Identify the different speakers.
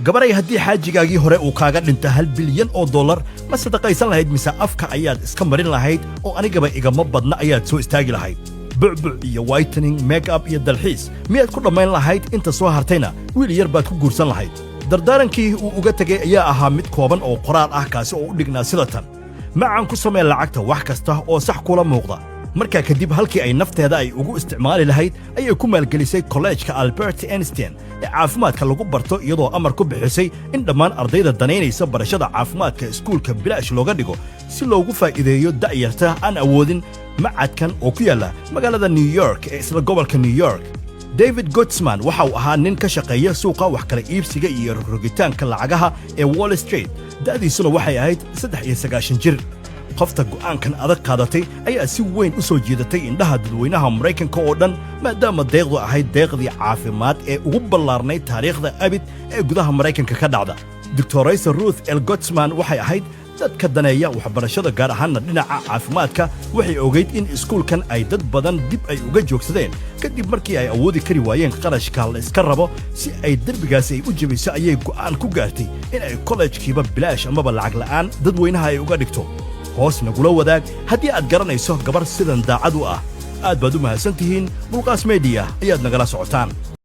Speaker 1: gabaray haddii xaajigaagii hore uu kaaga dhinta $1 bilyan ma sadaqaysan lahayd mise afka ayaad iska marin lahayd oo anigaba igama badna ayaad soo istaagi lahayd bucbuc iyo whitening make-up iyo dalxiis miyaad ku dhammayn lahayd inta soo hartayna wiil yar baad ku guursan lahayd dardaarankii uu uga tegay ayaa ahaa mid kooban oo qoraal ah kaasi oo u dhignaa sida tan macaan ku samee lacagta wax kasta oo sax kula muuqda markaa kadib halkii ay nafteeda ay ugu isticmaali lahayd ayay ku maalgelisay kolleejka Albert Einstein ee caafimaadka lagu barto iyadoo amar ku bixisay in dhammaan ardayda danaynaysa barashada caafimaadka iskuulka bilaash looga dhigo si loogu faa'iideeyo da'yarta aan awoodin macadkan oo ku yaalla magaalada New York ee isla gobolka New York David Gottesman waxa uu ahaa nin ka shaqeeya suuqa wax kala iibsiga iyo rogitaanka lacagaha ee Wall Street da'diisuna waxay ahayd 93 jir qofta go'aankan adag qaadatay ayaa si weyn u soo jeedatay indhaha dadweynaha Mareykanka oo dhan maadaama deeqdu ahayd deeqdii caafimaad ee ugu ballaarnay taariikhda abid ee gudaha Mareykanka ka dhacda Dr. Ruth L. Gottesman waxay ahayd dadka daneeya waxbarashada gaar ahaanna dhinaca caafimaadka waxay ogeyd in iskuulkan ay dad badan dib ay uga joogsadeen kadib markii ay awoodi kari waayeen qarashka la iska rabo si ay derbigaasi ay u jabiso ayay go'aan ku gaartay in ay kollejkiiba bilaash amaba lacag la'aan dadweynaha ay uga dhigto hoos nagula wadaag haddii aad garanayso gabar sidan daacad u ah aad baad u mahadsantihiin Mulqaas Media ayaad nagala socotaan